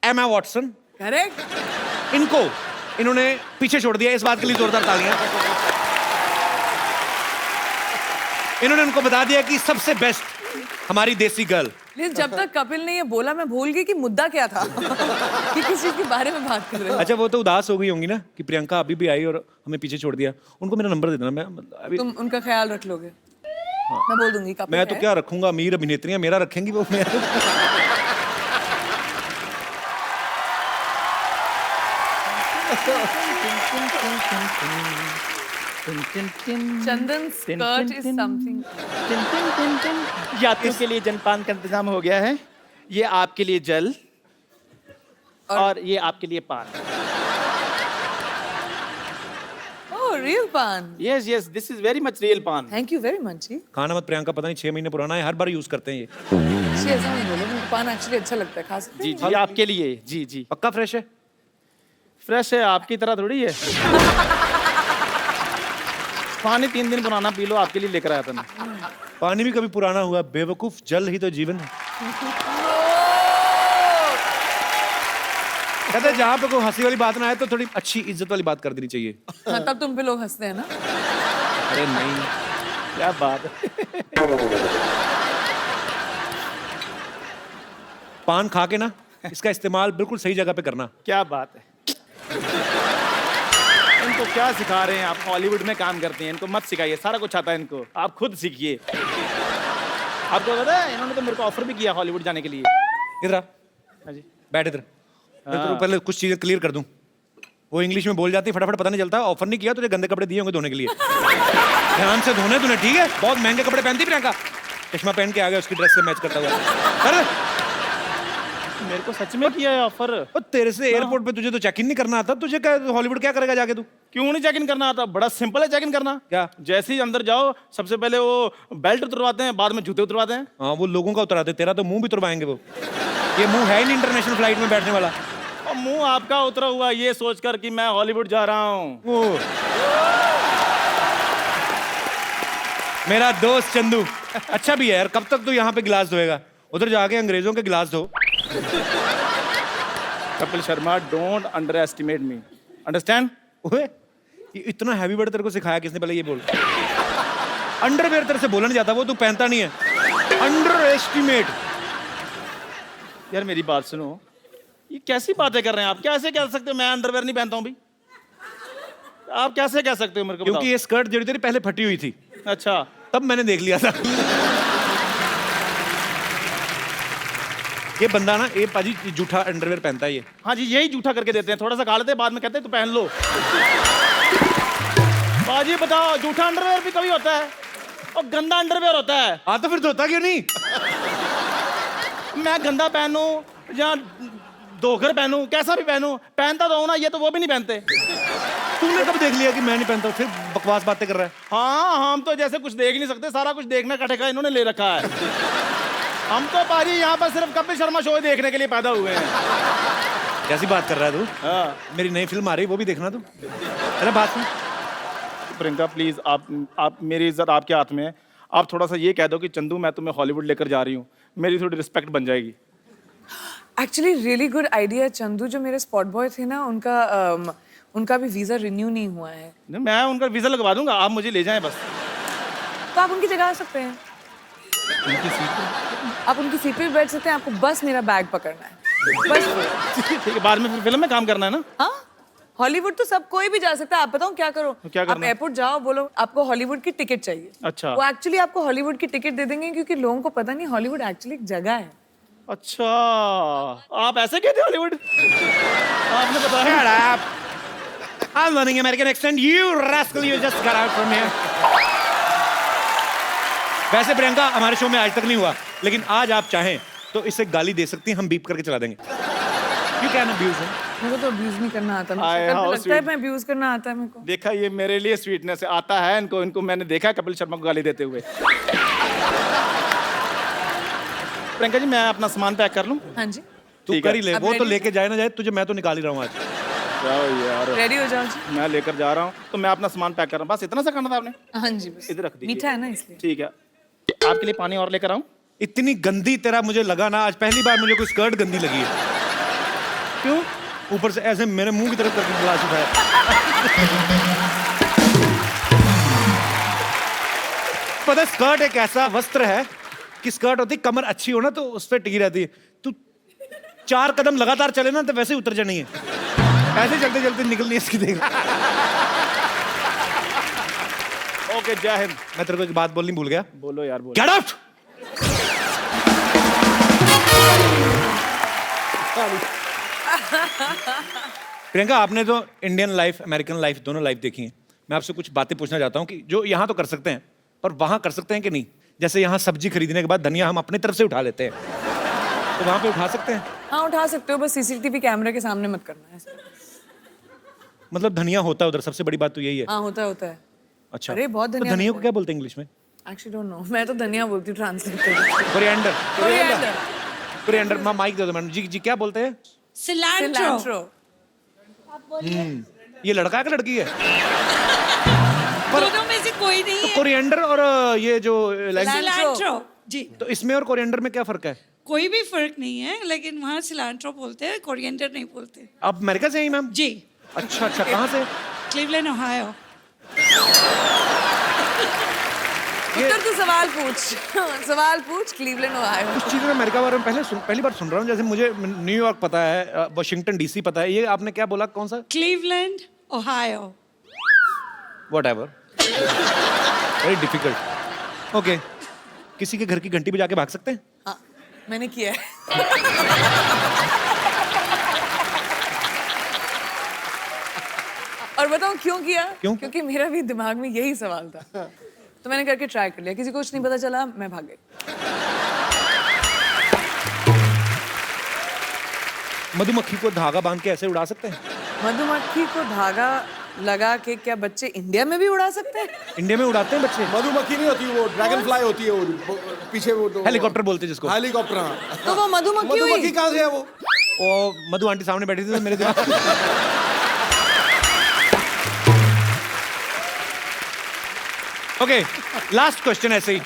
Emma Watson, correct, इन्होंने पीछे छोड़ दिया। इस बात के लिए जोरदार तालियां। इन्होंने उनको बता दिया कि सबसे बेस्ट हमारी देसी गर्ल। जब तक कपिल ने ये बोला मैं भूल गई कि मुद्दा क्या था। कि किस चीज के बारे में बात कर रहे हैं। अच्छा, वो तो उदास हो गई होंगी ना कि प्रियंका अभी भी आई और हमें पीछे छोड़ दिया। उनको मेरा नंबर दे देना, मैं अभी तुम उनका ख्याल रख लोगे। मैं बोल दूंगी कपिल मैं तो क्या रखूंगा, अमीर अभिनेत्रियां मेरा रखेंगी वो। चंदन स्कर्ट इज समथिंग। यात्रियों के लिए जलपान का इंतजाम हो गया है। ये आपके लिए जल और ये आपके लिए पान। ओह, रियल पान। Yes yes, this is very much real पान। थैंक यू वेरी मच जी। खाना मत प्रियंका, पता नहीं 6 महीने पुराना है, हर बार यूज करते हैं ये। जी ऐसा नहीं बोलो, मुझे पान एक्चुअली अच्छा लगता है, खा सकते जी हैं? जी, आपके लिए। जी जी, पक्का फ्रेश है? फ्रेश है, आपकी तरह थोड़ी है। पानी 3 दिन पुराना पी लो, आपके लिए लेकर आया था मैं। पानी भी कभी पुराना हुआ बेवकूफ, जल ही तो जीवन है। कहते हैं जहाँ पे कोई हंसी वाली बात ना आए तो थोड़ी अच्छी इज्जत वाली बात कर देनी चाहिए। हाँ, तब तुम पे लोग हंसते हैं ना। अरे नहीं, क्या बात है। पान खा के ना इसका इस्तेमाल बिल्कुल सही जगह पे करना। क्या बात है। इनको क्या सिखा रहे हैं आप? हॉलीवुड में काम करते हैं, इनको मत सिखाइए, सारा कुछ आता है इनको, आप खुद सीखिए। आपको पता है इन्होंने तो मेरे को ऑफर भी किया हॉलीवुड जाने के लिए। इधर आ, हाँ जी, बैठ इधर। तो पहले कुछ चीजें क्लियर कर दूं। वो इंग्लिश में बोल जाती फटाफट, पता नहीं चलता। ऑफर नहीं किया, तुझे गंदे कपड़े दिए होंगे धोने के लिए। ध्यान से धोने तूने, ठीक है? बहुत महंगे कपड़े पहनती प्रियंका, चश्मा पहन के आ गया उसकी ड्रेस से मैच करता हुआ। मेरे को सच में किया है ऑफर। और तेरे से एयरपोर्ट पे तुझे तो चेक इन नहीं करना आता, तुझे क्या हॉलीवुड क्या करेगा जाके तू? क्यों नहीं चेक इन करना आता? बड़ा सिंपल है चेक इन करना। क्या? जैसे ही अंदर जाओ सबसे पहले वो बेल्ट उतरवाते हैं, बाद में जूते उतरवाते हैं। हाँ वो लोगों का उतराते, तेरा तो मुंह भी उतरवाएंगे वो। ये मुंह है ही नहीं इंटरनेशनल फ्लाइट में बैठने वाला। और मुंह आपका उतरा हुआ ये सोचकर कि मैं हॉलीवुड जा रहा हूँ। ओ। मेरा दोस्त चंदू अच्छा भी है यार, कब तक तू यहाँ पे गिलास धोएगा? उधर जाके अंग्रेजों के गिलास धो। Kapil Sharma, don't under estimate me, understand? ओए ये इतना हैवी वर्ड तेरे को सिखाया किसने? पहले ये बोल। अंडरवेयर तेरे से बोला नहीं जाता, वो तू पहनता नहीं है। Under estimate. यार मेरी बात सुनो, ये कैसी बातें कर रहे हैं आप? कैसे कह सकते हो मैं अंडरवेयर नहीं पहनता हूँ भाई? आप कैसे कह सकते हो मेरे को? क्योंकि ये स्कर्ट जड़ी तेरी पहले फटी हुई थी। अच्छा, तब मैंने देख लिया था। ये बंदा ना, ये पाजी जूठा अंडरवेयर पहनता है ये। हाँ जी, यही जूठा करके देते हैं, थोड़ा सा खा लेते हैं, बाद में कहते हैं तू पहन लो। बाजी बताओ, जूठा अंडरवेयर भी कभी होता है और गंदा अंडरवेयर होता है। हाँ तो फिर धोता क्यों नहीं? मैं गंदा पहनूं या धोकर पहनूं, कैसा भी पहनूं, पहनता तो हूं ना, ये तो वो भी नहीं पहनते। तूने कब देख लिया कि मैं नहीं पहनता? फिर बकवास बातें कर रहा है। हाँ, हम तो जैसे कुछ देख ही नहीं सकते, सारा कुछ देखने का ठेका इन्होंने ले रखा है। हम तो पाजी यहाँ पर सिर्फ कपिल शर्मा शो देखने के लिए पैदा हुए हैं। कैसी बात कर रहा है तू? हाँ। मेरी नई फिल्म आ रही, वो भी देखना तू। अरे बात सुन प्रियंका प्लीज, आप मेरी इज्जत आपके हाथ में है। आप थोड़ा सा ये कह दो कि चंदू मैं तुम्हें हॉलीवुड लेकर जा रही हूँ, मेरी थोड़ी रिस्पेक्ट बन जाएगी। Actually really good idea Chandu. जो मेरे स्पॉट बॉय थे ना, उनका भी वीजा रिन्यू नहीं हुआ है। मैं उनका वीजा लगवा दूंगा, आप मुझे ले जाएं बस। तो आप उनकी जगह आ सकते हैं। आप उनकी सीट पे भी बैठ सकते हैं, आपको बस मेरा बैग पकड़ना है बस। ठीक है, बाद में फिर फिल्म में काम करना है ना? हाँ, हॉलीवुड तो सब कोई भी जा सकता है। आप बताओ क्या करो? क्या करना? आप एयरपोर्ट जाओ, बोलो आपको हॉलीवुड की टिकट चाहिए। अच्छा। वो एक्चुअली आपको हॉलीवुड की टिकट दे देंगे, क्योंकि लोगों को पता नहीं हॉलीवुड एक्चुअली एक जगह है। अच्छा, आप ऐसे कहते हो हॉलीवुड? आपने बताया। I'm learning American accent. You rascal, you just got out from here. वैसे प्रियंका हमारे शो में आज तक नहीं हुआ, लेकिन आज आप चाहें तो इसे गाली दे सकती हैं, हम बीप करके चला देंगे। You can abuse him. मेरे को तो अब्यूज नहीं करना आता। हाय, मुझे how लगता है sweet. मैं अब्यूज करना आता है मेरे को। देखा, ये मेरे लिए स्वीटनेस आता है इनको मैंने देखा है कपिल शर्मा को गाली देते हुए। प्रियंका जी, मैं अपना सामान पैक कर लूं? हाँ जी, तू ठीक कर है। ही ले, अब वो तो ready? लेके जाए ना जाए, तुझे मैं तो निकाल ही रहा हूँ आज। जाओ यार, रेडी हो जाओ जी। मैं लेकर जा रहा हूँ, तो मैं अपना सामान पैक कर रहा हूँ। बस इतना सा करना था आपने? हाँ जी, बस इधर रख दीजिए। मीठा है ना इसलिए। ठीक है, आपके लिए पानी और लेकर आऊं? इतनी गंदी तेरा मुझे लगा ना, आज पहली बार मुझे कोई स्कर्ट गंदी लगी है। क्यों? ऊपर से ऐसे मेरे मुंह की तरफ करके गिलास उठाया। पता है, स्कर्ट एक ऐसा वस्त्र है कि स्कर्ट होती, कमर अच्छी हो ना तो उस पर टिकी रहती है। तू 4 कदम लगातार चले ना तो वैसे ही उतर जानी है। ऐसे चलते चलते निकलनी है इसकी, देख। ओके, जय हिंद। मैं तेरे को एक बात बोलनी भूल गया। बोलो यार, बोलो। Get out. प्रियंका, आपने तो इंडियन लाइफ, अमेरिकन लाइफ दोनों लाइफ देखी है। मैं आपसे कुछ बातें पूछना चाहता हूँ कि जो यहाँ तो कर सकते हैं पर वहाँ कर सकते हैं कि नहीं? जैसे यहाँ सब्जी खरीदने के बाद धनिया हम अपनी तरफ से उठा लेते हैं, तो वहाँ पे उठा सकते हैं? हाँ, उठा सकते हो, बस सीसीटीवी कैमरे के सामने मत करना है। मतलब धनिया होता है उधर, सबसे बड़ी बात तो यही है। हाँ, होता है। अच्छा, अरे, बहुत तो धनिया धनिया होता को क्या बोलते हैं इंग्लिश में? एक्चुअली डोंट नो, मैं तो धनिया बोलती हूँ ट्रांसलेट करके। कोरिएंडर। कोरिएंडर। कोरिएंडर। माइक दे दो मैडम जी। क्या बोलते हैं? सिलैंट्रो। ये लड़का है कि लड़की है? दोनों में से कोई नहीं तो है। कोरिएंडर और ये जो सिलैंट्रो जी। तो इसमें और कोरिएंडर में क्या फर्क है? कोई भी फर्क नहीं है, लेकिन वहाँ सिलैंट्रो बोलते हैं, कोरिएंडर नहीं बोलते। आप अमेरिका से हैं मैम? जी। अच्छा, कहाँ से? Cleveland, Ohio. उत्तर तू सवाल पूछ। Cleveland, Ohio. कुछ चीज़ें अमेरिका बारे में पहली बार सुन रहा हूँ। जैसे मुझे न्यूयॉर्क पता है, वाशिंगटन डीसी पता है, ये आपने क्या बोला, कौन सा? Cleveland, Ohio. Whatever. Very difficult. Okay. किसी के घर की घंटी बजा के भाग सकते हैं? हाँ, मैंने किया है। और बताऊं क्यों किया? क्यों? क्योंकि मेरा भी दिमाग में यही सवाल था, तो मैंने करके ट्राई कर लिया। किसी को कुछ नहीं पता चला, मैं भाग गई। मधुमक्खी को धागा बांध के ऐसे उड़ा सकते हैं? मधुमक्खी को धागा लगा के क्या बच्चे इंडिया में भी उड़ा सकते हैं? इंडिया में उड़ाते हैं बच्चे? मधुमक्खी नहीं होती, वो ड्रैगन फ्लाई होती है, वो पीछे वो हेलीकॉप्टर बोलते हैं जिसको। हेलीकॉप्टर, हाँ। तो वो मधुमक्खी हुई? मधुमक्खी कहाँ से है वो? मधु आंटी सामने बैठी थी तो मेरे दिमाग ओके, लास्ट क्वेश्चन ऐसे ही,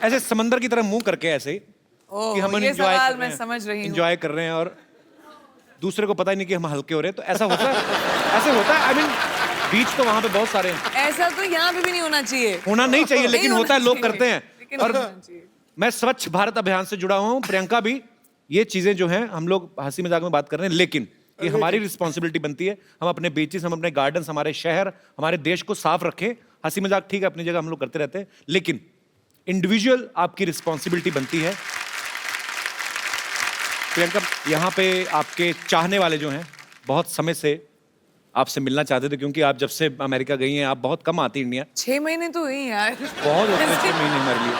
ऐसे समंदर की तरह मुंह करके ऐसे ही कि हम ये सवाल मैं समझ रही हूँ। एंजॉय कर रहे हैं और दूसरे को पता ही नहीं कि हम हल्के हो रहे हैं, तो ऐसा होता है? ऐसे होता है? आई मीन बीच तो वहां पे बहुत सारे हैं। ऐसा तो यहाँ पे भी नहीं होना चाहिए। होना नहीं चाहिए, लेकिन होता है, लोग करते हैं। लेकिन और होना चाहिए। मैं स्वच्छ भारत अभियान से जुड़ा हुआ हूँ, प्रियंका भी। ये चीजें जो हैं हम लोग हंसी मजाक में बात कर रहे हैं, लेकिन ये हमारी रिस्पॉन्सिबिलिटी बनती है। हम अपने बीचेस, हम अपने गार्डन्स, हमारे शहर, हमारे देश को साफ रखें। हंसी मजाक ठीक है अपनी जगह, हम लोग करते रहते हैं, लेकिन इंडिविजुअल आपकी रिस्पॉन्सिबिलिटी बनती है। प्रियंका, यहाँ पे आपके चाहने वाले जो हैं बहुत समय से आपसे मिलना चाहते थे, क्योंकि आप जब से अमेरिका गई हैं, आप बहुत कम आती इंडिया। 6 महीने तो हुई यार। बहुत होते हैं 6 महीने हमारे लिए।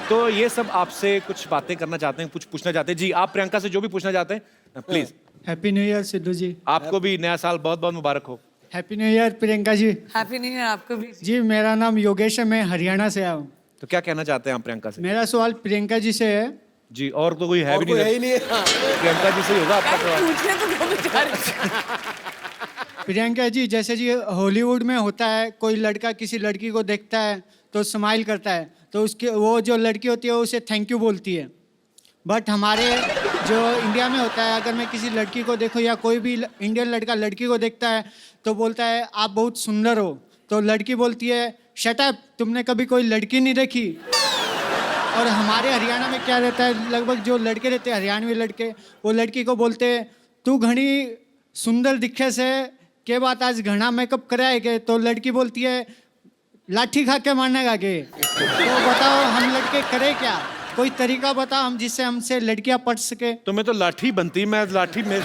तो ये सब आपसे कुछ बातें करना चाहते हैं, कुछ पूछना चाहते हैं। जी, आप प्रियंका से जो भी पूछना चाहते हैं please. Happy new year Sidhu ji. आपको भी नया साल बहुत बहुत मुबारक हो। Happy new year Priyanka ji. Happy new year आपको भी। जी, मेरा नाम योगेश है, मैं हरियाणा से आया हूँ। तो क्या कहना चाहते हैं आप प्रियंका से? मेरा सवाल प्रियंका जी से है। जी, और तो कोई है भी कोई है ही नहीं, नहीं है। प्रियंका जी से ही होगा आपका सवाल। पूछने तो दो बेचारे। प्रियंका जी, जैसे जी हॉलीवुड में होता है, कोई लड़का किसी लड़की को देखता है तो स्माइल करता है, तो उसकी वो जो लड़की होती है उसे थैंक यू बोलती है। बट हमारे जो इंडिया में होता है, अगर मैं किसी लड़की को देखूं या कोई भी इंडियन लड़का लड़की को देखता है तो बोलता है आप बहुत सुंदर हो, तो लड़की बोलती है शट अप, तुमने कभी कोई लड़की नहीं देखी। और हमारे हरियाणा में क्या रहता है, लगभग जो लड़के रहते हैं हरियाणवी लड़के, वो लड़की को बोलते हैं तू घनी सुंदर दिखे से के बात आज घना मेकअप कराए के, तो लड़की बोलती है लाठी खा के मारने का के। तो बताओ हम लड़के करें क्या? कोई तरीका बताओ हम जिससे हमसे लड़कियां पढ़ सके। तुम्हें तो लाठी बनती, मैं लाठी में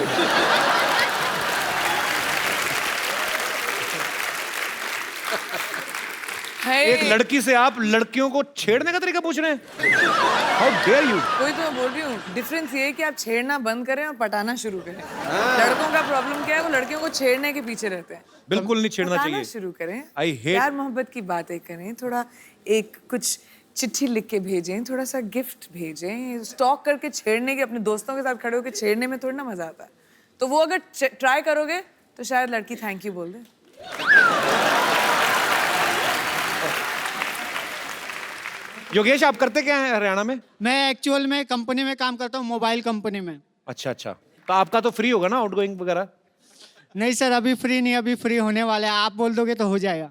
एक लड़की से आप लड़कियों को छेड़ने का तरीका पूछ रहे हैं? How dare you. कोई तो मैं बोल रही हूँ, डिफरेंस ये है कि आप छेड़ना बंद करें और पटाना शुरू करें। लड़कों का प्रॉब्लम क्या है, वो लड़कियों को छेड़ने के पीछे रहते हैं। बिल्कुल नहीं छेड़ना पटाना चाहिए। शुरू करें, I hate- प्यार मोहब्बत की बातें करें, थोड़ा एक कुछ चिट्ठी लिख के भेजें, थोड़ा सा गिफ्ट भेजें। स्टॉक करके छेड़ने के, अपने दोस्तों के साथ खड़े होकर छेड़ने में थोड़ा ना मजा आता है। तो वो अगर ट्राई करोगे तो शायद लड़की थैंक यू बोल दे। योगेश, आप करते क्या हैं हरियाणा में? मैं एक्चुअल में कंपनी में काम करता हूँ, मोबाइल कंपनी में। अच्छा अच्छा, तो आपका तो फ्री होगा ना आउटगोइंग वगैरह? नहीं सर, अभी फ्री नहीं, अभी फ्री होने वाला है, आप बोल दोगे तो हो जाएगा।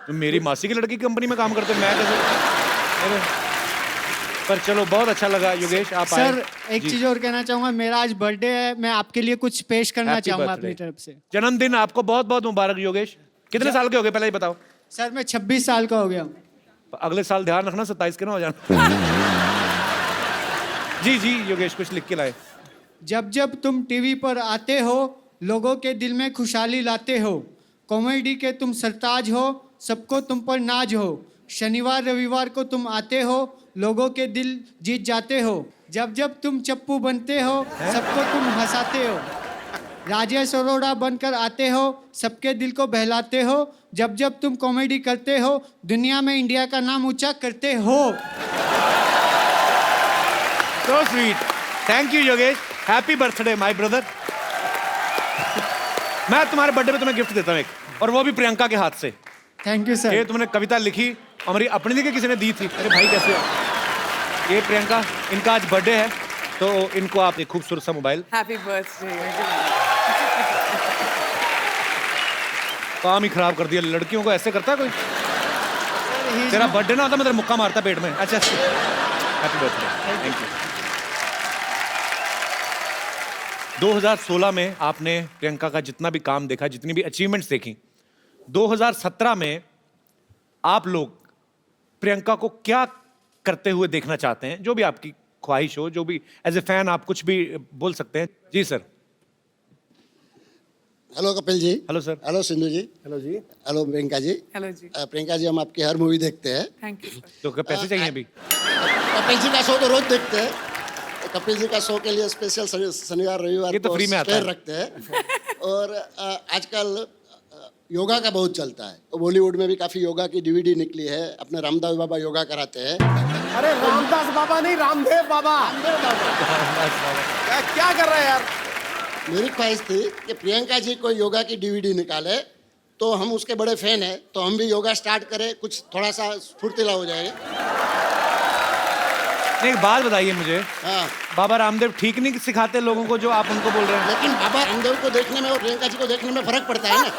तो मेरी मासी की लड़की की कंपनी में काम करते हैं, मैं कैसे? पर चलो, बहुत अच्छा लगा योगेश आप आए। सर एक जी। चीज और कहना चाहूंगा, मेरा आज बर्थडे है, मैं आपके लिए कुछ पेश करना Happy चाहूंगा birthday। अपनी तरफ से। जन्मदिन आपको बहुत बहुत मुबारक योगेश। कितने साल के हो गए पहले ही बताओ? सर मैं 26 साल का हो गया हूँ। अगले साल ध्यान रखना 27 के ना हो जाना। जी जी योगेश, कुछ लिख के लाए। जब जब तुम टीवी पर आते हो, लोगों के दिल में खुशहाली लाते हो, कॉमेडी के तुम सरताज हो, सबको तुम पर नाज हो। शनिवार रविवार को तुम आते हो, लोगों के दिल जीत जाते हो। जब जब तुम चप्पू बनते हो, सबको तुम हंसाते हो। राजेश अरोड़ा बनकर आते हो, सबके दिल को बहलाते हो। जब जब तुम कॉमेडी करते हो, दुनिया में इंडिया का नाम ऊंचा करते हो। So sweet. Thank you Yogesh. Happy birthday my brother. मैं तुम्हारे बर्थडे पे तुम्हें गिफ्ट देता हूँ एक, और वो भी प्रियंका के हाथ से। थैंक यू ये सर। तुमने कविता लिखी और मेरी अपनी लिखी, किसी ने दी थी। अरे भाई कैसे हो? ये प्रियंका, इनका आज बर्थडे है, तो इनको आप एक खूबसूरत सा मोबाइल। Happy birthday. काम ही खराब कर दिया, लड़कियों को ऐसे करता है कोई? तेरा बर्थडे ना होता मैं तेरा मुक्का मारता पेट में। अच्छा, हैप्पी बर्थडे, थैंक यू। 2016 में आपने प्रियंका का जितना भी काम देखा, जितनी भी अचीवमेंट्स देखी, 2017 में आप लोग प्रियंका को क्या करते हुए देखना चाहते हैं? जो भी आपकी ख्वाहिश हो, जो भी एज ए फैन आप कुछ भी बोल सकते हैं। जी sir. Hello Kapil ji. Hello sir. Hello Sindhu ji. Hello जी। हेलो प्रियंका जी। हेलो जी। प्रियंका जी, हम आपकी हर मूवी देखते हैं। Thank you. तो क्या पैसे चाहिए अभी? कपिल जी का शो तो रोज देखते हैं। कपिल जी का शो के लिए स्पेशल शनिवार रविवार ये तो फ्री में आता spare है। रखते हैं। और आजकल योगा का बहुत चलता है। बॉलीवुड में भी काफी योगा की डीवीडी निकली है। अपने रामदेव बाबा योगा कराते हैं। अरे रामदास बाबा नहीं, रामदेव बाबा। क्या कर रहे हैं यार? मेरी ख्वाहिश थी कि प्रियंका जी कोई योगा की डीवीडी निकाले, तो हम उसके बड़े फैन हैं, तो हम भी योगा स्टार्ट करें, कुछ थोड़ा सा फुर्तीला हो जाएगा। एक बात बताइए मुझे, हाँ, बाबा रामदेव ठीक नहीं सिखाते लोगों को जो आप उनको बोल रहे हैं? लेकिन बाबा रामदेव को देखने में और प्रियंका जी को देखने में फर्क पड़ता है ना।